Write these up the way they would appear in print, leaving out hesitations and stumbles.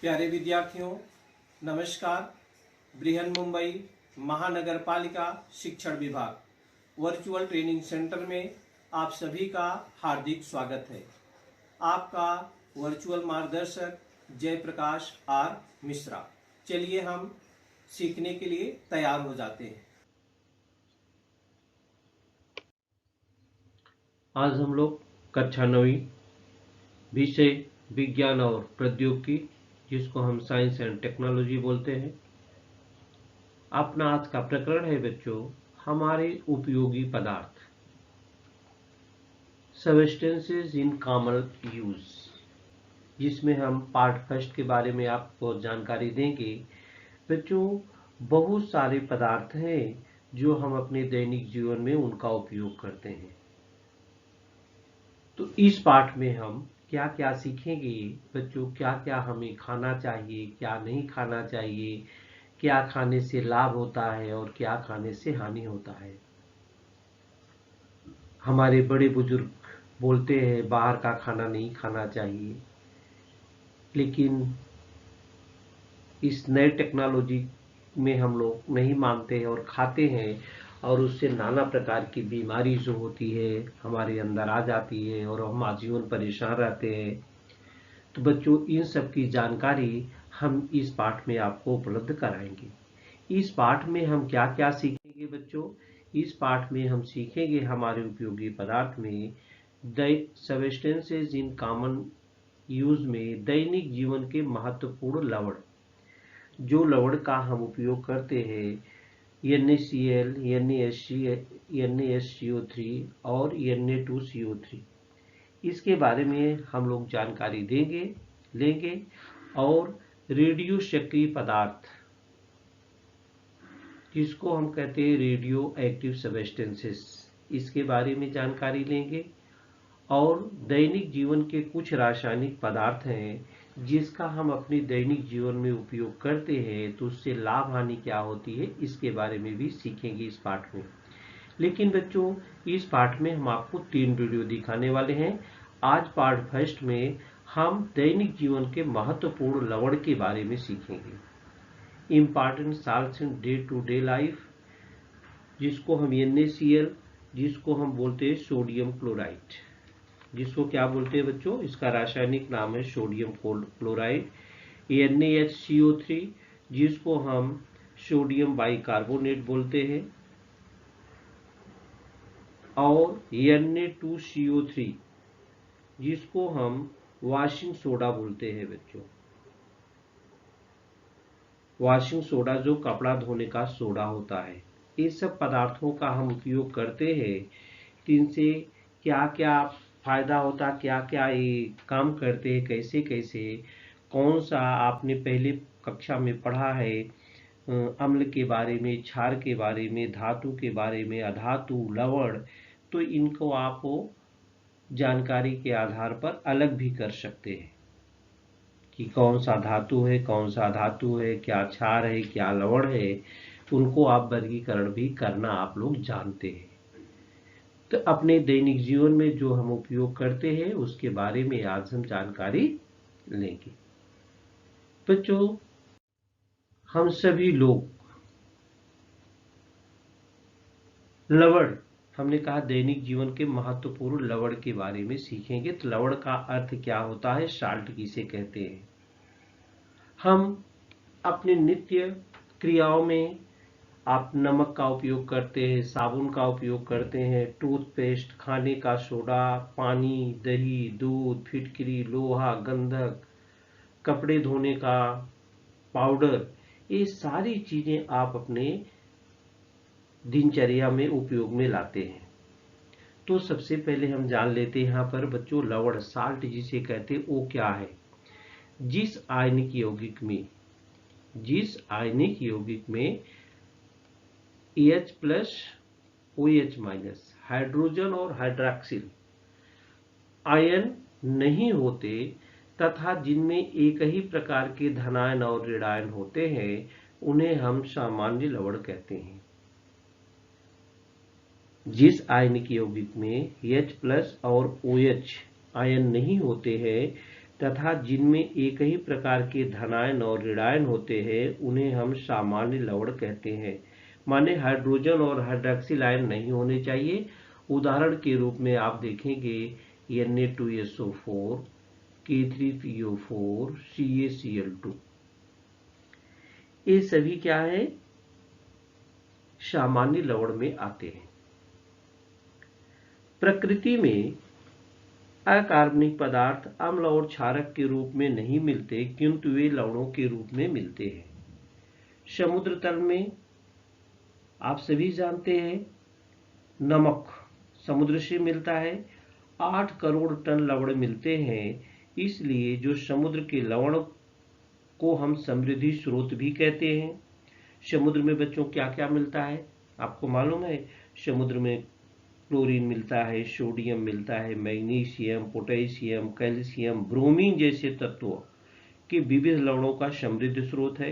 प्यारे विद्यार्थियों, नमस्कार। बृहन मुंबई महानगर पालिका शिक्षण विभाग वर्चुअल ट्रेनिंग सेंटर में आप सभी का हार्दिक स्वागत है। आपका वर्चुअल मार्गदर्शक जयप्रकाश आर मिश्रा। चलिए हम सीखने के लिए तैयार हो जाते हैं। आज हम लोग कक्षा 9वीं विषय विज्ञान और प्रौद्योगिकी, जिसको हम साइंस एंड टेक्नोलॉजी बोलते हैं, अपना आज का प्रकरण है बच्चों हमारे उपयोगी पदार्थ, सब्सटेंसेस इन कॉमन यूज, जिसमें हम पार्ट फर्स्ट के बारे में आपको जानकारी देंगे। बच्चों, बहुत सारे पदार्थ हैं जो हम अपने दैनिक जीवन में उनका उपयोग करते हैं। तो इस पाठ में हम क्या क्या सीखेंगे बच्चों, क्या क्या हमें खाना चाहिए, क्या नहीं खाना चाहिए, क्या खाने से लाभ होता है और क्या खाने से हानि होता है। हमारे बड़े बुजुर्ग बोलते हैं बाहर का खाना नहीं खाना चाहिए, लेकिन इस नए टेक्नोलॉजी में हम लोग नहीं मानते हैं और खाते हैं, और उससे नाना प्रकार की बीमारी जो होती है हमारे अंदर आ जाती है और हम आजीवन परेशान रहते हैं। तो बच्चों, इन सब की जानकारी हम इस पाठ में आपको उपलब्ध कराएंगे। इस पाठ में हम क्या क्या सीखेंगे बच्चों? इस पाठ में हम सीखेंगे हमारे उपयोगी पदार्थ में सब्सटेंसेस इन कॉमन यूज में दैनिक जीवन के महत्वपूर्ण लवण, जो लवण का हम उपयोग करते हैं, NaCl, NaSCO3 और Na2CO3, इसके बारे में हम लोग जानकारी लेंगे। और रेडियो सक्रिय पदार्थ, जिसको हम कहते हैं रेडियो एक्टिव सब्सटेंसेस, इसके बारे में जानकारी लेंगे। और दैनिक जीवन के कुछ रासायनिक पदार्थ हैं जिसका हम अपने दैनिक जीवन में उपयोग करते हैं, तो उससे लाभ हानि क्या होती है इसके बारे में भी सीखेंगे इस पाठ में। लेकिन बच्चों, इस पाठ में हम आपको 3 वीडियो दिखाने वाले हैं। आज पार्ट फर्स्ट में हम दैनिक जीवन के महत्वपूर्ण लवण के बारे में सीखेंगे, important salts in day to day life, जिसको हम NaCl, जिसको हम बोलते हैं सोडियम क्लोराइड, जिसको क्या बोलते हैं बच्चों, इसका रासायनिक नाम है सोडियम क्लोराइड। NaHCO3, जिसको हम सोडियम बाइकार्बोनेट बोलते हैं। और Na2CO3, जिसको हम वॉशिंग सोडा बोलते हैं बच्चों। वॉशिंग सोडा जो कपड़ा धोने का सोडा होता है। इस सब पदार्थों का हम उपयोग करते हैं, इनसे क्या क्या फायदा होता, क्या क्या ये काम करते हैं, कैसे कैसे, कौन सा आपने पहले कक्षा में पढ़ा है, अम्ल के बारे में, क्षार के बारे में, धातु के बारे में, अधातु, लवण, तो इनको आप जानकारी के आधार पर अलग भी कर सकते हैं कि कौन सा धातु है, कौन सा धातु है, क्या क्षार है, क्या लवण है, उनको आप वर्गीकरण भी करना आप लोग जानते हैं। तो अपने दैनिक जीवन में जो हम उपयोग करते हैं उसके बारे में आज हम जानकारी लेंगे। बच्चों, हम सभी लोग लवण, हमने कहा दैनिक जीवन के महत्वपूर्ण लवण के बारे में सीखेंगे। तो लवण का अर्थ क्या होता है, साल्ट किसे कहते हैं। हम अपने नित्य क्रियाओं में आप नमक का उपयोग करते हैं, साबुन का उपयोग करते हैं, टूथपेस्ट, खाने का सोडा, पानी, दही, दूध, फिटकरी, लोहा, गंधक, कपड़े धोने का पाउडर, ये सारी चीजें आप अपने दिनचर्या में उपयोग में लाते हैं। तो सबसे पहले हम जान लेते हैं यहाँ पर बच्चों, लवण साल्ट जिसे कहते हैं वो क्या है। जिस आयनिक यौगिक में H+ OH- हाइड्रोजन और हाइड्रॉक्सिल आयन नहीं होते तथा जिनमें एक ही प्रकार के धनायन और ऋणायन होते हैं, उन्हें हम सामान्य लवण कहते हैं। जिस आयनिक यौगिक में H+ और OH आयन नहीं होते हैं तथा जिनमें एक ही प्रकार के धनायन और ऋणायन होते हैं उन्हें हम सामान्य लवण कहते हैं। माने हाइड्रोजन और हाइड्रॉक्सिल आयन नहीं होने चाहिए। उदाहरण के रूप में आप देखेंगे Na2SO4, K3PO4, CaCl2, ये सभी क्या है, सामान्य लवण में आते हैं। प्रकृति में अकार्बनिक पदार्थ अम्ल और क्षारक के रूप में नहीं मिलते, किंतु वे लवणों के रूप में मिलते हैं। समुद्र तल में आप सभी जानते हैं नमक समुद्र से मिलता है। 8 करोड़ टन लवण मिलते हैं। इसलिए जो समुद्र के लवण को हम समृद्धि स्रोत भी कहते हैं। समुद्र में बच्चों क्या क्या मिलता है आपको मालूम है? समुद्र में क्लोरीन मिलता है, सोडियम मिलता है, मैग्नीशियम, पोटेशियम, कैल्शियम, ब्रोमीन जैसे तत्वों के विविध लवणों का समृद्ध स्रोत है।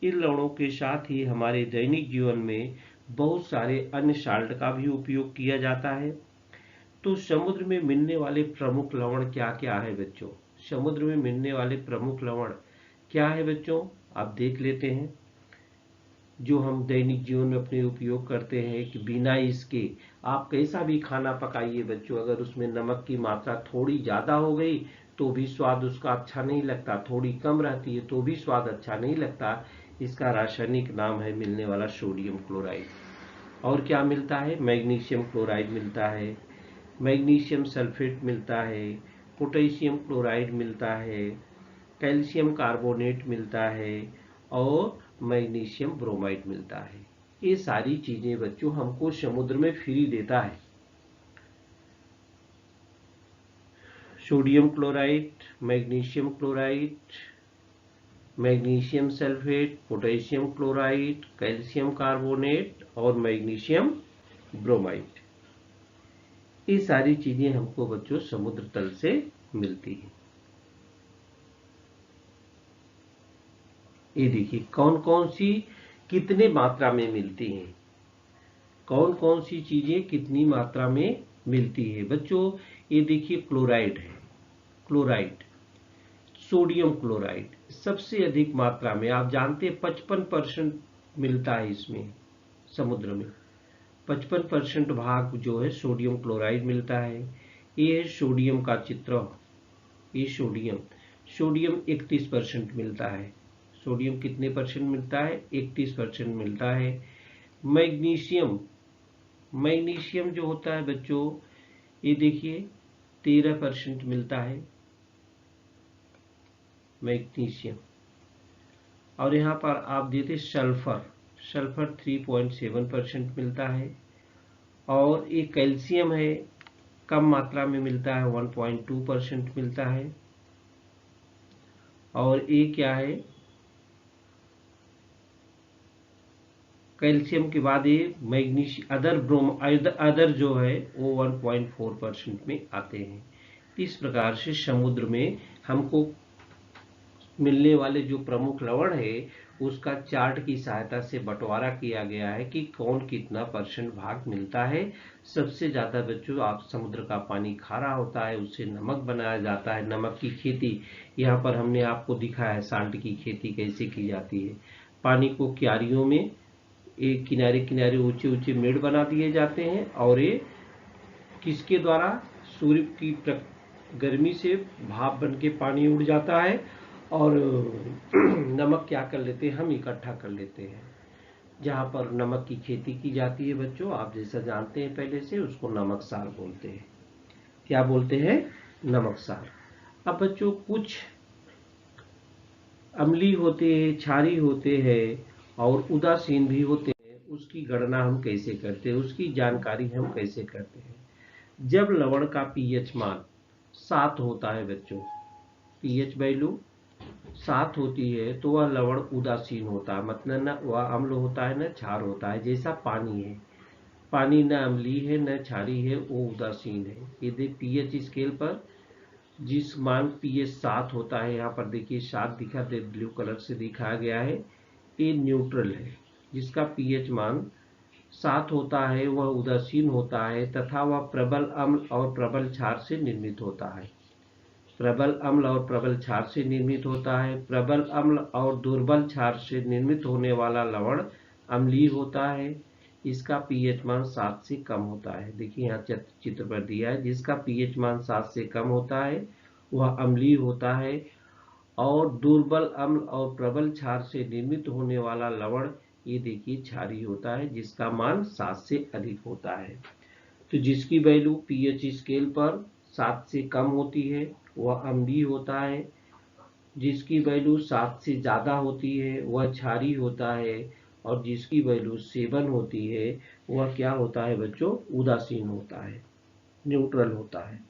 इन लवणों के साथ ही हमारे दैनिक जीवन में बहुत सारे अन्य साल्ट का भी उपयोग किया जाता है। तो समुद्र में मिलने वाले प्रमुख लवण क्या क्या है बच्चों? समुद्र में मिलने वाले प्रमुख लवण क्या है बच्चों? आप देख लेते हैं। जो हम दैनिक जीवन में अपने उपयोग करते हैं कि बिना इसके आप कैसा भी खाना पकाइए बच्चों, अगर उसमें नमक की मात्रा थोड़ी ज़्यादा हो गई तो भी स्वाद उसका अच्छा नहीं लगता, थोड़ी कम रहती है तो भी स्वाद अच्छा नहीं लगता। इसका रासायनिक नाम है मिलने वाला सोडियम क्लोराइड। और क्या मिलता है? मैग्नीशियम क्लोराइड मिलता है, मैग्नीशियम सल्फेट मिलता है, पोटेशियम क्लोराइड मिलता है, कैल्शियम कार्बोनेट मिलता है और मैग्नीशियम ब्रोमाइड मिलता है। ये सारी चीजें बच्चों हमको समुद्र में फ्री देता है। Sodium chloride, magnesium chloride, magnesium sulphate, potassium chloride, calcium carbonate और मैग्नीशियम ब्रोमाइड, ये सारी चीजें हमको बच्चों समुद्र तल से मिलती है। ये देखिए कौन कौन सी कितने मात्रा में मिलती हैं, कौन कौन सी चीजें कितनी मात्रा में मिलती है बच्चों। ये देखिए क्लोराइड है, क्लोराइड, सोडियम क्लोराइड सबसे अधिक मात्रा में, आप जानते हैं 55% मिलता है इसमें समुद्र में। 55% भाग जो है सोडियम क्लोराइड मिलता है। ये है सोडियम का चित्र, ये सोडियम, सोडियम 31% मिलता है। सोडियम कितने परसेंट मिलता है? 31% मिलता है। मैग्नीशियम, मैग्नीशियम जो होता है बच्चों ये देखिए 13% मिलता है मैग्नीशियम। और यहाँ पर आप देते सल्फर, सल्फर 3.7% मिलता है। और ये कैल्शियम है, कम मात्रा में मिलता है, 1.2% मिलता है। और ये क्या है? कैल्शियम के बाद ये मैग्नीशियम अदर जो है वो 1.4% में आते हैं। इस प्रकार से समुद्र में हमको मिलने वाले जो प्रमुख लवण है उसका चार्ट की सहायता से बंटवारा किया गया है कि कौन कितना परसेंट भाग मिलता है। सबसे ज्यादा बच्चों आप समुद्र का पानी खारा होता है, उससे नमक बनाया जाता है। नमक की खेती यहाँ पर हमने आपको दिखाया है, साल्ट की खेती कैसे की जाती है। पानी को क्यारियों में एक किनारे किनारे ऊंचे ऊंचे मेड़ बना दिए जाते हैं और ये किसके द्वारा? सूर्य की गर्मी से भाप बन के पानी उड़ जाता है और नमक क्या कर लेते हैं? हम इकट्ठा कर लेते हैं। जहाँ पर नमक की खेती की जाती है बच्चों, आप जैसा जानते हैं पहले से, उसको नमकसार बोलते हैं। क्या बोलते हैं? नमकसार। अब बच्चों कुछ अम्लीय होते हैं, क्षारीय होते हैं और उदासीन भी होते हैं। उसकी गणना हम कैसे करते हैं, उसकी जानकारी हम कैसे करते हैं? जब लवण का पीएच मान 7 होता है बच्चों, पीएच वैल्यू 7 होती है तो वह लवण उदासीन होता है, मतलब न वह अम्ल होता है न क्षार होता है। जैसा पानी है, पानी न अम्लीय है न क्षारीय है, वो उदासीन है। यदि पीएच स्केल पर जिस मान पीएच 7 होता है, यहाँ पर देखिए 7 दिखा दे, ब्लू कलर से दिखाया गया है, ये न्यूट्रल है। जिसका पीएच मान 7 होता है वह उदासीन होता है तथा वह प्रबल अम्ल और प्रबल क्षार से निर्मित होता है। प्रबल अम्ल और प्रबल क्षार से निर्मित होता है। प्रबल अम्ल और दुर्बल क्षार से निर्मित होने वाला लवण अम्लीय होता है। इसका पीएच मान 7 से कम होता है। देखिए यहाँ चित्र पर दिया है, जिसका पीएच मान 7 से कम होता है वह अम्लीय होता है। और दुर्बल अम्ल और प्रबल क्षार से निर्मित होने वाला लवण, ये देखिए क्षारीय होता है, जिसका मान 7 से अधिक होता है। तो जिसकी वैल्यू पीएच स्केल पर 7 से कम होती है वह अम्लीय होता है। जिसकी वैल्यू 7 से ज़्यादा होती है वह क्षारीय होता है। और जिसकी वैल्यू 7 होती है वह क्या होता है बच्चों? उदासीन होता है, न्यूट्रल होता है।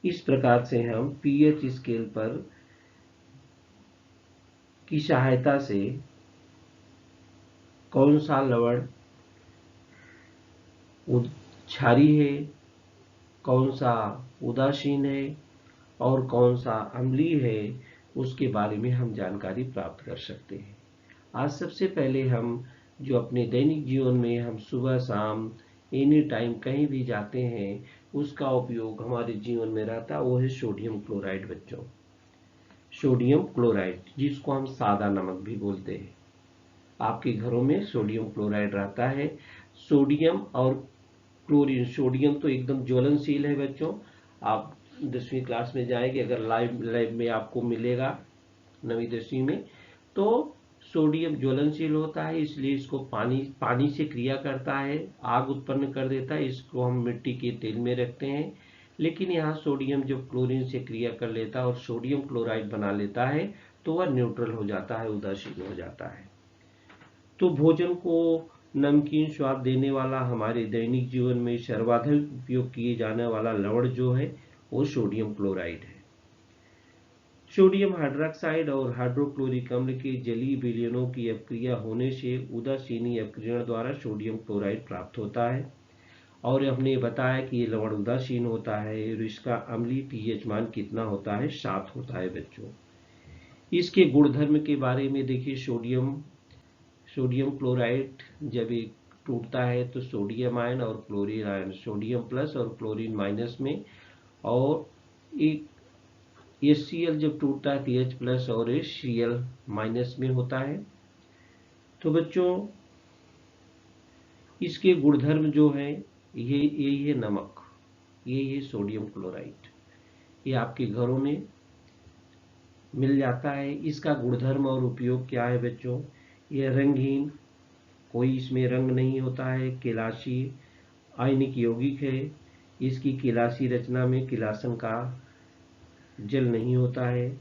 इस प्रकार से हम पीएच स्केल पर की सहायता से कौन सा लवण क्षारीय है, कौन सा उदासीन है और कौन सा अम्लीय है, उसके बारे में हम जानकारी प्राप्त कर सकते हैं। आज सबसे पहले हम जो अपने दैनिक जीवन में हम सुबह शाम एनी टाइम कहीं भी जाते हैं उसका उपयोग हमारे जीवन में रहता है, वो है सोडियम क्लोराइड। बच्चों, सोडियम क्लोराइड जिसको हम सादा नमक भी बोलते हैं, आपके घरों में सोडियम क्लोराइड रहता है। सोडियम और क्लोरीन, सोडियम तो एकदम ज्वलनशील है बच्चों, आप 10वीं क्लास में जाएंगे अगर लैब में आपको मिलेगा 9वीं 10वीं में, तो सोडियम ज्वलनशील होता है, इसलिए इसको पानी से क्रिया करता है, आग उत्पन्न कर देता है। इसको हम मिट्टी के तेल में रखते हैं। लेकिन यहाँ सोडियम जब क्लोरीन से क्रिया कर लेता है और सोडियम क्लोराइड बना लेता है तो वह न्यूट्रल हो जाता है, उदासीन हो जाता है। तो भोजन को नमकीन स्वाद देने वाला हमारे दैनिक जीवन में सर्वाधिक उपयोग किए जाने वाला लवण जो है वो सोडियम क्लोराइड है। सोडियम हाइड्रोक्साइड और हाइड्रोक्लोरिक अम्ल के जलीय विलयनों की अपक्रिया होने से उदासीनी अपक्रियण द्वारा सोडियम क्लोराइड प्राप्त होता है। और हमने बताया कि ये लवण उदासीन होता है और इसका अम्लीय पीएच मान कितना होता है? 7 होता है बच्चों। इसके गुणधर्म के बारे में देखिए, सोडियम क्लोराइड जब एक टूटता है तो सोडियम आयन और क्लोरीन आयन, सोडियम प्लस और क्लोरीन माइनस में, और एक HCl जब टूटता है PH प्लस और HCl माइनस में होता है। तो बच्चों इसके गुणधर्म जो है ये नमक, ये सोडियम क्लोराइड, ये आपके घरों में मिल जाता है। इसका गुणधर्म और उपयोग क्या है बच्चों? यह रंगहीन, कोई इसमें रंग नहीं होता है, केलासी आयनिक यौगिक है। इसकी केलासी रचना में केलासन का जल नहीं होता है।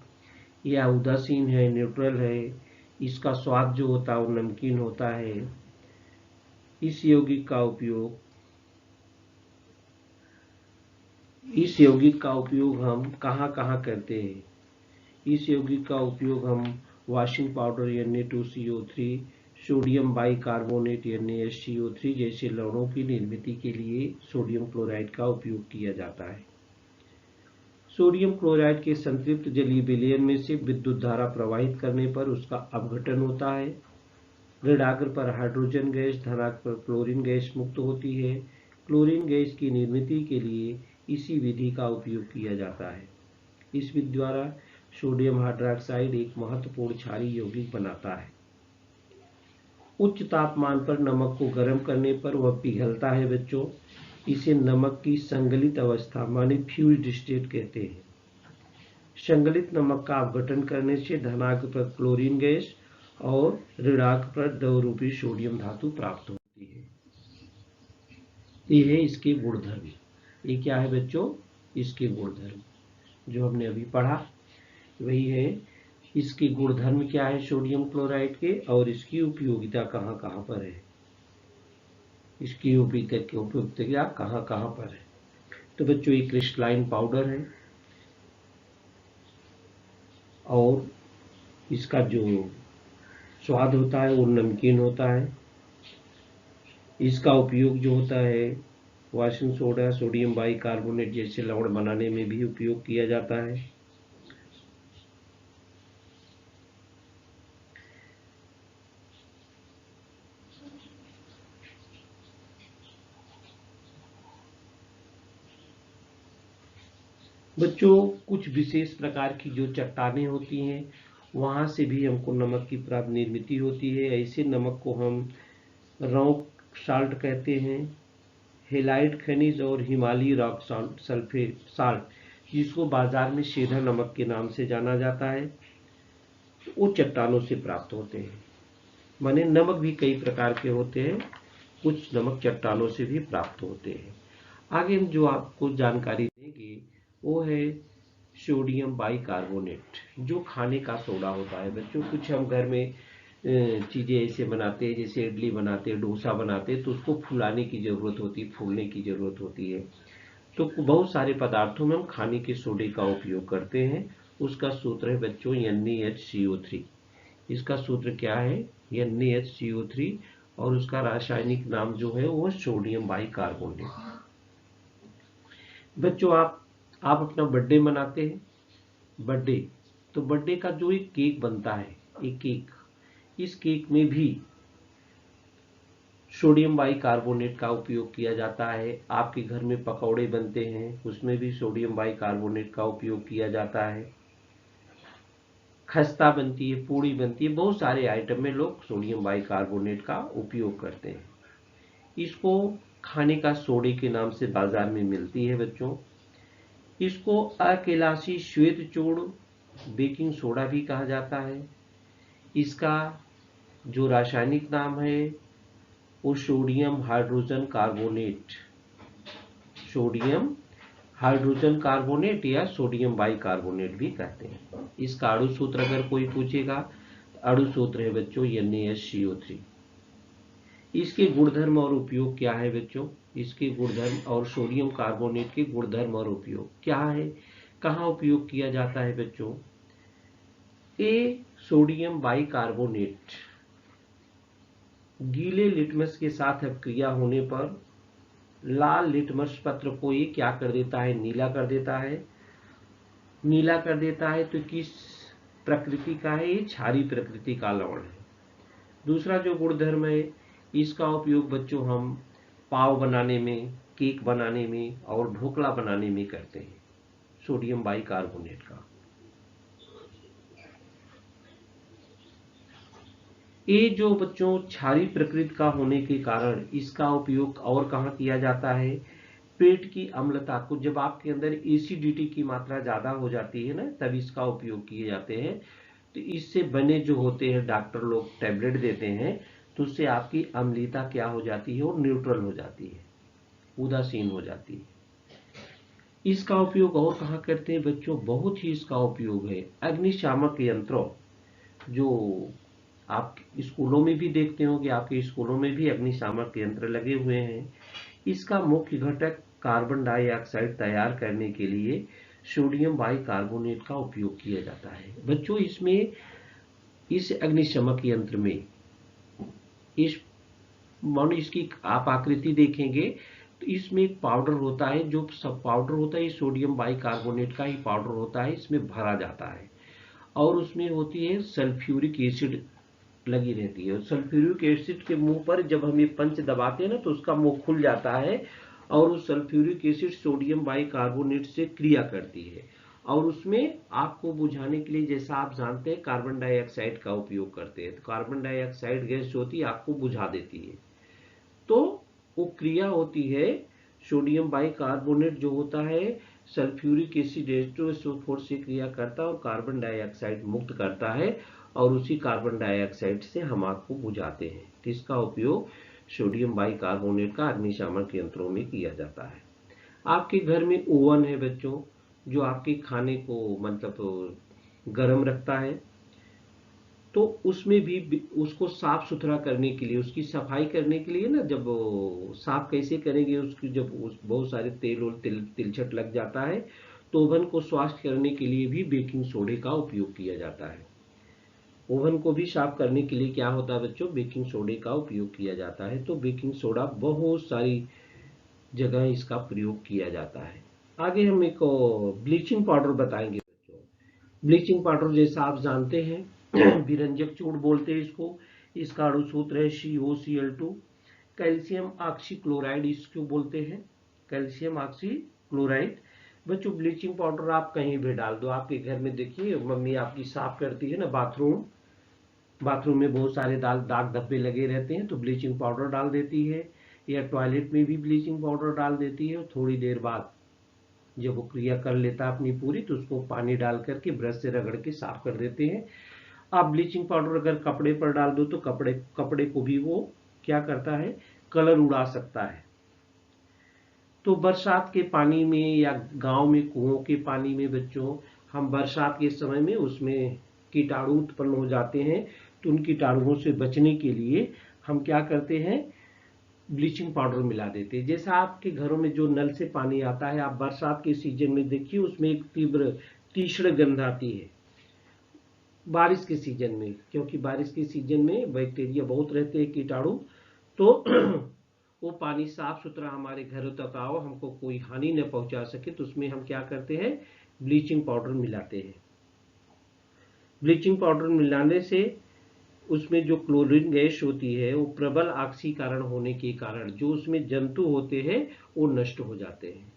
यह उदासीन है, न्यूट्रल है। इसका स्वाद जो होता है वो नमकीन होता है। इस यौगिक का उपयोग हम कहाँ कहाँ करते हैं? इस यौगिक का उपयोग हम washing powder Na2CO3, sodium bicarbonate NaSCO3 जैसे लवणों की निर्मित के लिए सोडियम क्लोराइड का उपयोग किया जाता है। सोडियम क्लोराइड के संतृप्त जलीय विलयन में से विद्युत धारा प्रवाहित करने पर उसका अपघटन होता है। ऋणाग्र पर हाइड्रोजन गैस, धनाग्र पर क्लोरीन गैस मुक्त होती है। क्लोरीन गैस की निर्मित के लिए इसी विधि का उपयोग किया जाता है। इस विधि द्वारा सोडियम हाइड्रोक्साइड एक महत्वपूर्ण क्षारीय यौगिक बनाता है। उच्च तापमान पर नमक को गर्म करने पर वह पिघलता है बच्चों। इसे नमक की संगलित अवस्था माने फ्यूज्ड स्टेट कहते हैं। संगलित नमक का अपघटन करने से धनाग्र पर क्लोरीन गैस और ऋणाग्र पर द्रवरूपी सोडियम धातु प्राप्त होती है। ये है इसके गुणधर्म। ये क्या है बच्चों? इसके गुणधर्म जो हमने अभी पढ़ा वही है। इसके गुणधर्म क्या है सोडियम क्लोराइड के, और इसकी उपयोगिता कहाँ कहाँ पर है? इसकी उपयोगिता कहाँ कहाँ पर है? तो बच्चों ये क्रिस्टलाइन पाउडर है और इसका जो स्वाद होता है वो नमकीन होता है। इसका उपयोग जो होता है वॉशिंग सोडा, सोडियम बाइकार्बोनेट जैसे लवण बनाने में भी उपयोग किया जाता है। बच्चों कुछ विशेष प्रकार की जो चट्टानें होती हैं वहाँ से भी हमको नमक की प्राप्त निर्मित होती है। ऐसे नमक को हम रॉक साल्ट कहते हैं, हेलाइट खनिज और हिमालयी रॉक सल्फेट साल्ट जिसको बाजार में सीधा नमक के नाम से जाना जाता है, वो चट्टानों से प्राप्त होते हैं। माने नमक भी कई प्रकार के होते हैं, कुछ नमक चट्टानों से भी प्राप्त होते हैं। आगे हम जो आपको जानकारी देंगे वो है सोडियम बाइकार्बोनेट, जो खाने का सोडा होता है। बच्चों कुछ हम घर में चीज़ें ऐसे बनाते हैं, जैसे इडली बनाते हैं, डोसा बनाते हैं, तो उसको फुलाने की ज़रूरत होती है, फूलने की ज़रूरत होती है। तो बहुत सारे पदार्थों में हम खाने के सोडे का उपयोग करते हैं। उसका सूत्र है बच्चों NaHCO3। इसका सूत्र क्या है? NaHCO3 और उसका रासायनिक नाम जो है वो सोडियम बाइकार्बोनेट। बच्चों आप अपना बर्थडे मनाते हैं, बर्थडे, तो बर्थडे का जो एक केक बनता है, एक केक, इस केक में भी सोडियम बाइकार्बोनेट का उपयोग किया जाता है। आपके घर में पकौड़े बनते हैं, उसमें भी सोडियम बाइकार्बोनेट का उपयोग किया जाता है। खस्ता बनती है, पूड़ी बनती है, बहुत सारे आइटम में लोग सोडियम बाइकार्बोनेट का उपयोग करते हैं। इसको खाने का सोडे के नाम से बाजार में मिलती है बच्चों। इसको अकेलासी श्वेत चूर्ण, बेकिंग सोडा भी कहा जाता है। इसका जो रासायनिक नाम है वो sodium hydrogen carbonate, sodium hydrogen carbonate या सोडियम बाइकार्बोनेट भी कहते हैं। इसका अणु सूत्र अगर कोई पूछेगा, अणु सूत्र है बच्चों NaCO3। इसके गुणधर्म और उपयोग क्या है बच्चों? इसके गुणधर्म और सोडियम कार्बोनेट के गुणधर्म और उपयोग क्या है, कहाँ उपयोग किया जाता है बच्चों? ये सोडियम बाइकार्बोनेट गीले लिटमस के साथ अपक्रिया होने पर लाल लिटमस पत्र को ये क्या कर देता है? नीला कर देता है। नीला कर देता है तो किस प्रकृति का है? ये क्षारीय प्रकृति का लवण है। दूसरा जो गुणधर्म है, इसका उपयोग बच्चों हम पाव बनाने में, केक बनाने में और ढोकला बनाने में करते हैं, सोडियम बाइकार्बोनेट का। ये जो बच्चों क्षारीय प्रकृति का होने के कारण इसका उपयोग और कहाँ किया जाता है? पेट की अम्लता को, जब आपके अंदर एसिडिटी की मात्रा ज्यादा हो जाती है ना, तब इसका उपयोग किए जाते हैं। तो इससे बने जो होते हैं, डॉक्टर लोग टैबलेट देते हैं, तो उससे आपकी अम्लता क्या हो जाती है? वो न्यूट्रल हो जाती है, उदासीन हो जाती है। इसका उपयोग और कहाँ करते हैं बच्चों? बहुत ही इसका उपयोग है अग्निशामक यंत्रों, जो आप स्कूलों में भी देखते हो कि आपके स्कूलों में भी अग्निशामक यंत्र लगे हुए हैं। इसका मुख्य घटक कार्बन डाइऑक्साइड तैयार करने के लिए सोडियम बाइकार्बोनेट का उपयोग किया जाता है। बच्चों इसमें, इस अग्निशामक यंत्र में, इसकी आप आकृति देखेंगे तो इसमें एक पाउडर होता है, जो सब पाउडर होता है ये सोडियम बाइकार्बोनेट का ही पाउडर होता है, इसमें भरा जाता है और उसमें होती है सल्फ्यूरिक एसिड लगी रहती है। सल्फ्यूरिक एसिड के मुंह पर जब हम ये पंच दबाते हैं ना, तो उसका मुंह खुल जाता है और उस सल्फ्यूरिक एसिड सोडियम बाइकार्बोनेट से क्रिया करती है और उसमें आग को बुझाने के लिए, जैसा आप जानते हैं, कार्बन डाइऑक्साइड का उपयोग करते हैं। तो कार्बन डाइऑक्साइड गैस जो होती है आग को बुझा देती है। तो वो क्रिया होती है, सोडियम बाइकार्बोनेट जो होता है सल्फ्यूरिक एसिड H2SO4 से क्रिया करता है और कार्बन डाइऑक्साइड मुक्त करता है और उसी कार्बन डाइऑक्साइड से हम आग को बुझाते हैं। तो इसका उपयोग सोडियम बाइकार्बोनेट का अग्निशामक यंत्रों में किया जाता है। आपके घर में ओवन है बच्चों, जो आपके खाने को मतलब गर्म रखता है, तो उसमें भी उसको साफ सुथरा करने के लिए, उसकी सफाई करने के लिए ना, जब साफ कैसे करेंगे उसकी, जब बहुत सारे तेल और तिलछट लग जाता है, तो ओवन को स्वच्छ करने के लिए भी बेकिंग सोडे का उपयोग किया जाता है। ओवन को भी साफ करने के लिए क्या होता है बच्चों? बेकिंग सोडे का उपयोग किया जाता है। तो बेकिंग सोडा बहुत सारी जगह इसका प्रयोग किया जाता है। आगे हम एक ब्लीचिंग पाउडर बताएंगे बच्चों। ब्लीचिंग पाउडर जैसा आप जानते हैं विरंजक चूर्ण बोलते हैं इसको। इसका अणु सूत्र है COCl2। कैल्शियम ऑक्सीक्लोराइड इसको बोलते हैं, कैल्शियम ऑक्सीक्लोराइड। बच्चों ब्लीचिंग पाउडर आप कहीं भी डाल दो। आपके घर में देखिए मम्मी आपकी साफ करती है ना बाथरूम में बहुत सारे दाग धब्बे लगे रहते हैं, तो ब्लीचिंग पाउडर डाल देती है, या टॉयलेट में भी ब्लीचिंग पाउडर डाल देती है। थोड़ी देर बाद जब वो क्रिया कर लेता है अपनी पूरी, तो उसको पानी डाल करके ब्रश से रगड़ के साफ कर देते हैं। आप ब्लीचिंग पाउडर अगर कपड़े पर डाल दो तो कपड़े को भी वो क्या करता है, कलर उड़ा सकता है। तो बरसात के पानी में या गांव में कुओं के पानी में बच्चों, हम बरसात के समय में उसमें कीटाणु उत्पन्न हो जाते हैं, तो उन कीटाणुओं से बचने के लिए हम क्या करते हैं, ब्लीचिंग पाउडर मिला देते हैं। जैसा आपके घरों में जो नल से पानी आता है, आप बरसात के सीजन में देखिए उसमें एक तीक्ष्ण गंध आती है बारिश के सीजन में, क्योंकि बारिश के सीजन में बैक्टीरिया बहुत रहते हैं, कीटाणु, तो वो पानी साफ सुथरा हमारे घरों तक आओ, हमको कोई हानि न पहुंचा सके, तो उसमें हम क्या करते हैं, ब्लीचिंग पाउडर मिलाते हैं। ब्लीचिंग पाउडर मिलाने से उसमें जो क्लोरीन गैस होती है वो प्रबल ऑक्सीकरण होने के कारण जो उसमें जंतु होते हैं वो नष्ट हो जाते हैं।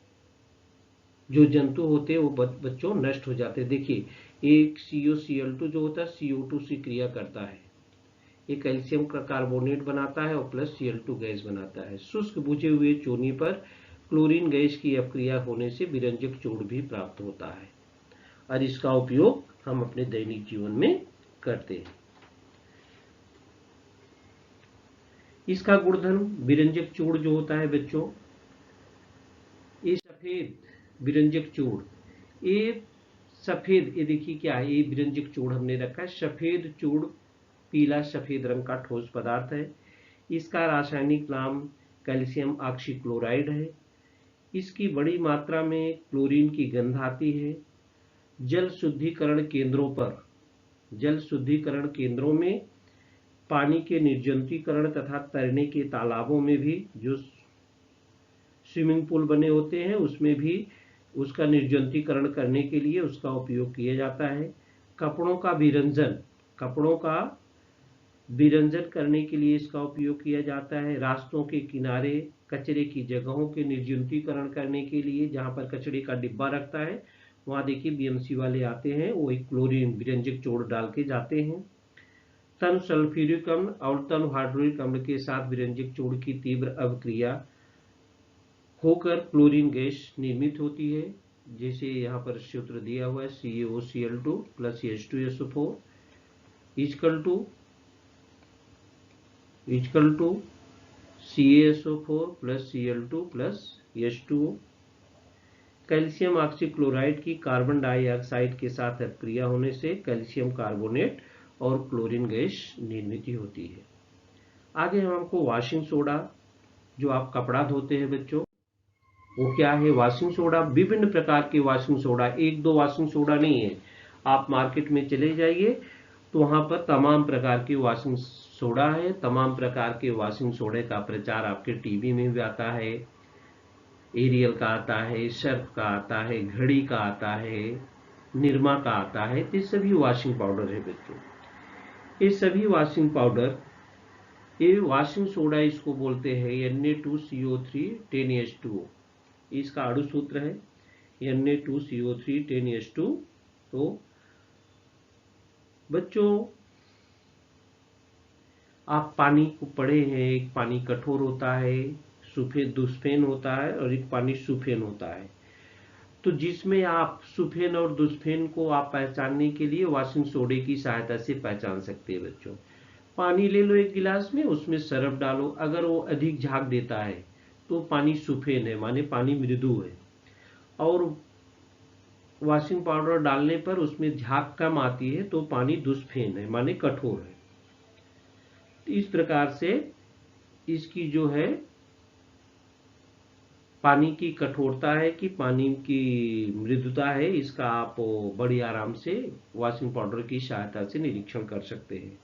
जो जंतु होते हैं वो बच्चों नष्ट हो जाते हैं। देखिए एक CuCl2 जो होता है CO2 से क्रिया करता है, ये कैल्शियम का कार्बोनेट बनाता है और प्लस Cl2 गैस बनाता है। शुष्क बुझे हुए चूने पर क्लोरीन गैस की अपक्रिया होने से विरंजक चूर्ण भी प्राप्त होता है, और इसका उपयोग हम अपने दैनिक जीवन में करते हैं। इसका गुणधर्म विरंजक चूर्ण जो होता है बच्चों, ये सफेद विरंजक चूर्ण, ये सफेद, ये देखिए क्या है, ये विरंजक चूर्ण हमने रखा है, सफेद चूर्ण पीला सफेद रंग का ठोस पदार्थ है। इसका रासायनिक नाम कैल्शियम ऑक्सीक्लोराइड है। इसकी बड़ी मात्रा में क्लोरीन की गंध आती है। जल शुद्धिकरण केंद्रों में पानी के निर्जंतुकीकरण तथा तैरने के तालाबों में भी, जो स्विमिंग पूल बने होते हैं उसमें भी उसका निर्जंतुकीकरण करने के लिए उसका उपयोग किया जाता है। कपड़ों का विरंजन करने के लिए इसका उपयोग किया जाता है। रास्तों के किनारे कचरे की जगहों के निर्जंतुकीकरण करने के लिए, जहाँ पर कचरे का डिब्बा रखता है वहाँ देखिए BMC वाले आते हैं, वो एक क्लोरीन विरंजक चूर्ण डाल के जाते हैं। तन सल्फ्यूरिक अम्ल और तन हाइड्रोक्लोरिक अम्ल के साथ विरंजक चूर्ण की तीव्र अवक्रिया होकर क्लोरीन गैस निर्मित होती है। जैसे यहाँ पर सूत्र दिया हुआ है CaOCl2 plus H2SO4 equal to CaSO4 plus Cl2 plus H2O। Calcium oxychloride की कार्बन डाइऑक्साइड के साथ अपक्रिया होने से कैल्शियम कार्बोनेट और क्लोरीन गैस निर्मित होती है। आगे हमको वॉशिंग सोडा, जो आप कपड़ा धोते हैं बच्चों, वो क्या है, वॉशिंग सोडा। विभिन्न प्रकार के वॉशिंग सोडा, एक दो वॉशिंग सोडा नहीं है, आप मार्केट में चले जाइए तो वहाँ पर तमाम प्रकार के वॉशिंग सोडा है। तमाम प्रकार के वॉशिंग सोडे का प्रचार आपके टीवी में भी आता है, एरियल का आता है, सर्फ का आता है, घड़ी का आता है, निरमा का आता है। ये सभी वॉशिंग पाउडर है बच्चों। ये सभी वॉशिंग पाउडर, ये वॉशिंग सोडा इसको बोलते हैं Na2CO3 10H2O। इसका अणु सूत्र है Na2CO3 10H2। तो बच्चों आप पानी को पढ़े हैं, एक पानी कठोर होता है, दुष्फेन होता है, और एक पानी सुफेन होता है। तो जिसमें आप सुफेन और दुष्फेन को आप पहचानने के लिए वॉशिंग सोडे की सहायता से पहचान सकते हैं बच्चों। पानी ले लो एक गिलास में, उसमें सरफ डालो, अगर वो अधिक झाग देता है तो पानी सुफेन है, माने पानी मृदु है, और वॉशिंग पाउडर डालने पर उसमें झाग कम आती है तो पानी दुष्फेन है, माने कठोर है। इस प्रकार से इसकी जो है पानी की कठोरता है कि पानी की मृदुता है, इसका आप बड़ी आराम से वॉशिंग पाउडर की सहायता से निरीक्षण कर सकते हैं।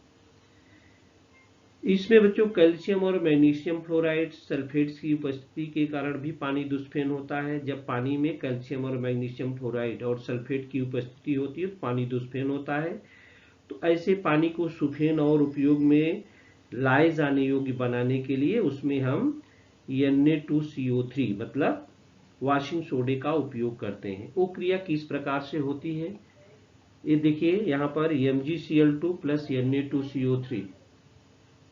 इसमें बच्चों कैल्शियम और मैग्नीशियम फ्लोराइड सल्फेट्स की उपस्थिति के कारण भी पानी दुष्फेन होता है। जब पानी में कैल्शियम और मैग्नीशियम फ्लोराइड और सल्फेट की उपस्थिति होती है तो पानी दुष्फेन होता है। तो ऐसे पानी को सुफेन और उपयोग में लाए जाने योग्य बनाने के लिए उसमें हम Na2CO3 मतलब वॉशिंग सोडे का उपयोग करते हैं। वो क्रिया किस प्रकार से होती है, ये देखिए यहाँ पर MgCl2 plus Na2CO3,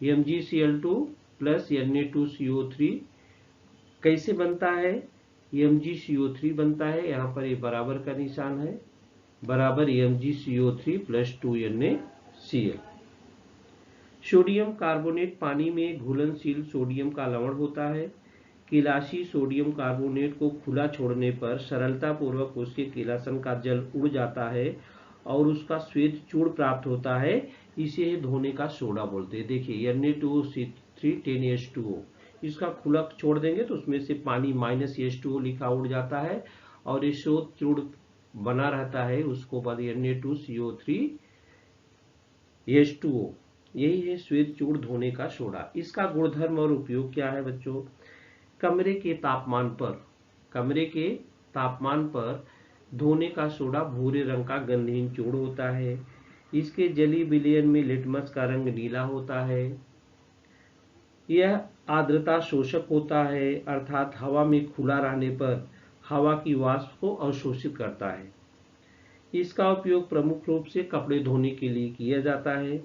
MgCl2 plus Na2CO3 कैसे बनता है, MgCO3 बनता है, यहाँ पर ये बराबर का निशान है, बराबर MgCO3 plus 2NaCl। Sodium carbonate पानी में घुलनशील सोडियम का लवण होता है। केलासी सोडियम कार्बोनेट को खुला छोड़ने पर सरलतापूर्वक उसके केलासन का जल उड़ जाता है और उसका श्वेत चूर्ण प्राप्त होता है। इसे धोने का सोडा बोलते हैं। देखिए Na2CO3 10H2O, इसका खुला छोड़ देंगे तो उसमें से पानी -H2O लिखा उड़ जाता है और ये श्वेत चूर्ण बना रहता है, उसको बाद Na2CO3 H2O, यही है श्वेत चूर्ण धोने का सोडा। इसका गुणधर्म और उपयोग क्या है बच्चों, कमरे के तापमान पर धोने का सोडा भूरे रंग का गंधहीन चूर्ण होता है। इसके जलीय विलयन में लिटमस का रंग नीला होता है। यह आर्द्रता शोषक होता है, अर्थात हवा में खुला रहने पर हवा की वाष्प को अवशोषित करता है। इसका उपयोग प्रमुख रूप से कपड़े धोने के लिए किया जाता है।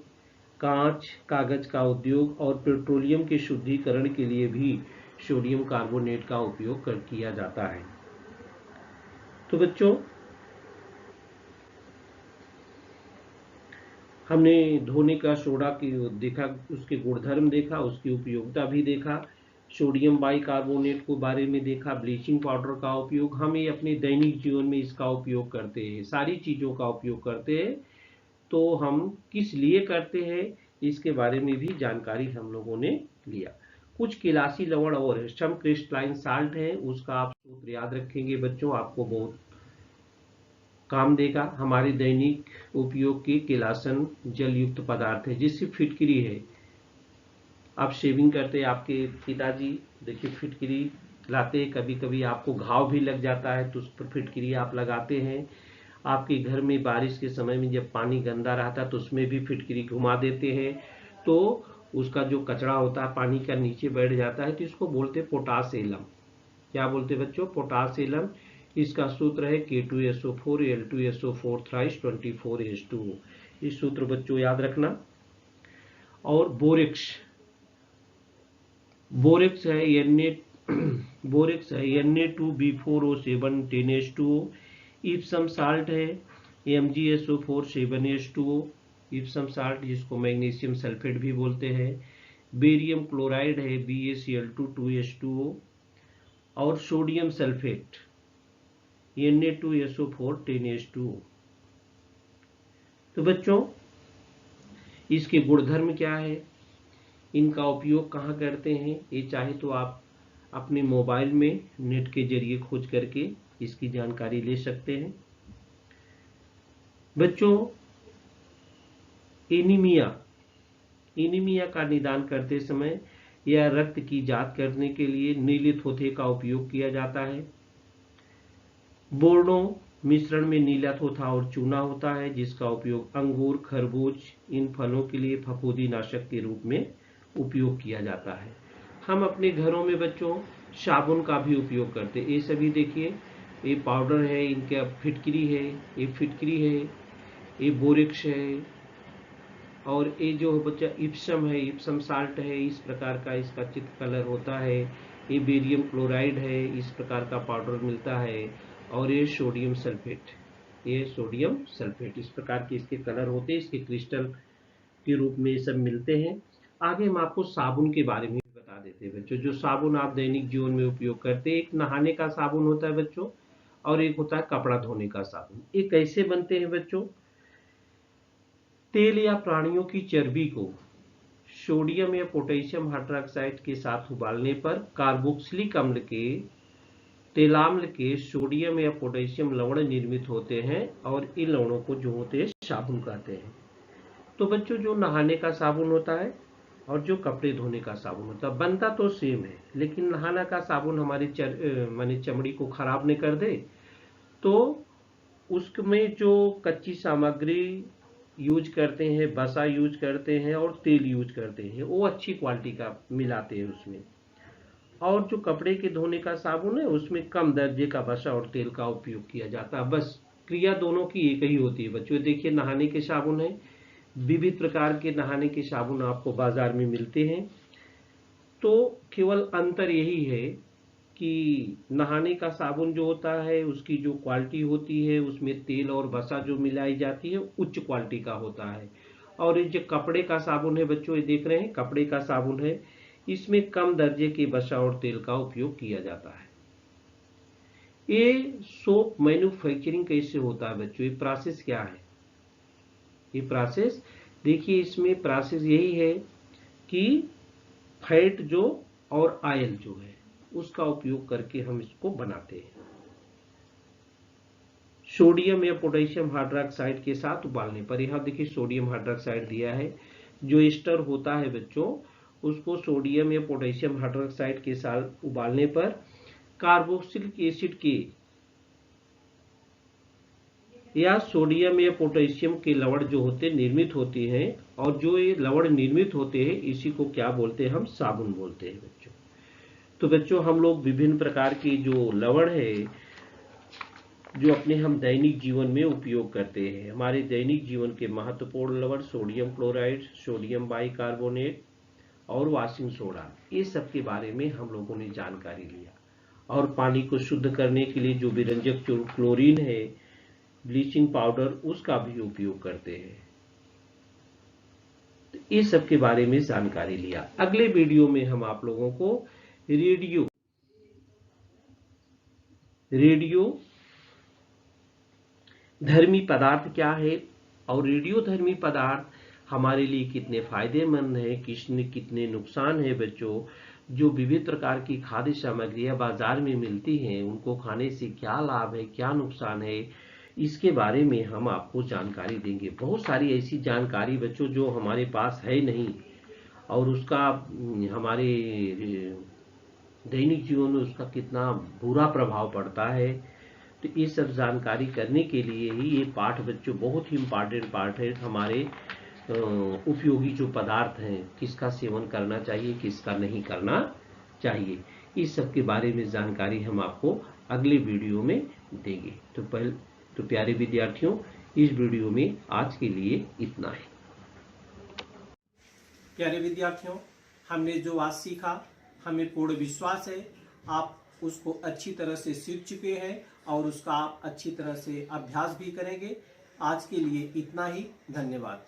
कांच, कागज का उद्योग और पेट्रोलियम के शुद्धिकरण के लिए भी सोडियम कार्बोनेट का उपयोग किया जाता है। तो बच्चों, हमने धोने का सोडा की देखा, उसके गुणधर्म देखा, उसकी उपयोगिता भी देखा, सोडियम बाइकार्बोनेट को बारे में देखा, ब्लीचिंग पाउडर का उपयोग, हम ये अपने दैनिक जीवन में इसका उपयोग करते हैं, सारी चीज़ों का उपयोग करते हैं। तो हम किस लिए करते हैं इसके बारे में भी जानकारी हम लोगों ने लिया। कुछ केलासी लवण और है, सम क्रिस्टलाइन साल्ट है, उसका आप सूत्र याद रखेंगे बच्चों, आपको बहुत काम देगा। हमारे दैनिक उपयोग के केलासन जल युक्त पदार्थ है। जिससे फिटकरी है, आप शेविंग करते हैं, आपके पिताजी देखिए फिटकरी लाते हैं, कभी कभी आपको घाव भी लग जाता है तो उस पर फिटकरी आप लगाते हैं। आपके घर में बारिश के समय में जब पानी गंदा रहता है तो उसमें भी फिटकरी घुमा देते हैं, तो उसका जो कचरा होता है पानी का नीचे बैठ जाता है, तो इसको बोलते हैं पोटाश एलम। क्या बोलते हैं बच्चों, पोटाश एलम। इसका सूत्र है K2SO4 L2SO4 थ्राइस 24H2O। इस सूत्र बच्चों याद रखना। और बोरेक्स है Na2B4O7 10H2O। इप्सम साल्ट है MgSO4 7H2O, इप्सम साल्ट जिसको मैग्नीशियम सल्फेट भी बोलते हैं। बेरियम क्लोराइड है BaCl2 2H2O। और सोडियम सल्फेट Na2SO4 10H2O। तो बच्चों, इसके गुणधर्म क्या है, इनका उपयोग कहाँ करते हैं, ये चाहे तो आप अपने मोबाइल में नेट के जरिए खोज करके इसकी जानकारी ले सकते हैं। बच्चों, एनीमिया का निदान करते समय या रक्त की जांच करने के लिए नीली थोथे का उपयोग किया जाता है। बोर्डो मिश्रण में नीला थोथा और चूना होता है, जिसका उपयोग अंगूर, खरबूज इन फलों के लिए फफूंदी नाशक के रूप में उपयोग किया जाता है। हम अपने घरों में बच्चों साबुन का भी उपयोग करते हैं। ये सभी देखिए, ये पाउडर है, इनका फिटकरी है, ये बोरेक्स है, और ये जो बच्चा इप्सम है, इप्सम साल्ट है, इस प्रकार का इसका चित्र कलर होता है। ये बेरियम क्लोराइड है, इस प्रकार का पाउडर मिलता है। और ये सोडियम सल्फेट, इस प्रकार के इसके कलर होते हैं, इसके क्रिस्टल के रूप में ये सब मिलते हैं। आगे हम आपको साबुन के बारे में बता देते हैं बच्चों। जो साबुन आप दैनिक जीवन में उपयोग करते हैं, एक नहाने का साबुन होता है बच्चों, और एक होता है कपड़ा धोने का साबुन। ये कैसे बनते हैं बच्चों, तेल या प्राणियों की चर्बी को सोडियम या पोटेशियम हाइड्रोक्साइड के साथ उबालने पर कार्बोक्सिलिक अम्ल के तेलाम्ल के सोडियम या पोटेशियम लवण निर्मित होते हैं, और इन लवणों को जो होते हैं साबुन कहते हैं। तो बच्चों, जो नहाने का साबुन होता है और जो कपड़े धोने का साबुन होता है, बनता तो सेम है, लेकिन नहाना का साबुन हमारी माने चमड़ी को खराब नहीं कर दे, तो उसमें जो कच्ची सामग्री यूज करते हैं, बसा यूज करते हैं और तेल यूज करते हैं, वो अच्छी क्वालिटी का मिलाते हैं उसमें। और जो कपड़े के धोने का साबुन है उसमें कम दर्जे का वसा और तेल का उपयोग किया जाता है। बस क्रिया दोनों की एक ही होती है बच्चों। देखिए नहाने के साबुन है, विविध प्रकार के नहाने के साबुन आपको बाजार में मिलते हैं। तो केवल अंतर यही है कि नहाने का साबुन जो होता है उसकी जो क्वालिटी होती है उसमें तेल और वसा जो मिलाई जाती है उच्च क्वालिटी का होता है। और ये जो कपड़े का साबुन है बच्चों, ये देख रहे हैं कपड़े का साबुन है, इसमें कम दर्जे के वसा और तेल का उपयोग किया जाता है। ये सोप मैन्युफैक्चरिंग कैसे होता है बच्चों, ये प्रोसेस क्या है? ये प्रोसेस देखिए, इसमें प्रोसेस यही है कि फैट जो और ऑयल जो है उसका उपयोग करके हम इसको बनाते हैं। सोडियम या पोटेशियम हाइड्रोक्साइड के साथ उबालने पर, यहाँ देखिए सोडियम हाइड्रोक्साइड दिया है, जो एस्टर होता है बच्चों उसको सोडियम या पोटेशियम हाइड्रोक्साइड के साथ उबालने पर कार्बोक्सिलिक एसिड के या सोडियम या पोटेशियम के लवण जो होते निर्मित होते हैं, और जो ये लवण निर्मित होते हैं इसी को क्या बोलते हैं, हम साबुन बोलते हैं बच्चों। तो बच्चों हम लोग विभिन्न प्रकार की जो लवण है जो अपने हम दैनिक जीवन में उपयोग करते हैं। हमारे दैनिक जीवन के महत्वपूर्ण लवण सोडियम क्लोराइड, सोडियम बाइकार्बोनेट और वॉशिंग सोडा, ये सब के बारे में हम लोगों ने जानकारी लिया। और पानी को शुद्ध करने के लिए जो विरंजक जो क्लोरीन है, ब्लीचिंग पाउडर, उसका भी उपयोग करते हैं। तो इस सब के बारे में जानकारी लिया। अगले वीडियो में हम आप लोगों को रेडियो धर्मी पदार्थ क्या है और रेडियो धर्मी पदार्थ हमारे लिए कितने फायदेमंद है, कितने नुकसान है बच्चों, जो विविध प्रकार की खाद्य सामग्रियां बाजार में मिलती हैं उनको खाने से क्या लाभ है, क्या नुकसान है, इसके बारे में हम आपको जानकारी देंगे। बहुत सारी ऐसी जानकारी बच्चों जो हमारे पास है नहीं और उसका हमारे दैनिक जीवन में उसका कितना बुरा प्रभाव पड़ता है। तो ये सब जानकारी करने के लिए ही ये पाठ बच्चों बहुत ही इम्पॉर्टेंट पाठ है। हमारे उपयोगी जो पदार्थ हैं किसका सेवन करना चाहिए, किसका नहीं करना चाहिए, इस सब के बारे में जानकारी हम आपको अगले वीडियो में देंगे। तो प्यारे विद्यार्थियों, इस वीडियो में आज के लिए इतना है। प्यारे विद्यार्थियों, हमने जो आज सीखा हमें पूर्ण विश्वास है आप उसको अच्छी तरह से सीख चुके हैं और उसका आप अच्छी तरह से अभ्यास भी करेंगे। आज के लिए इतना ही, धन्यवाद।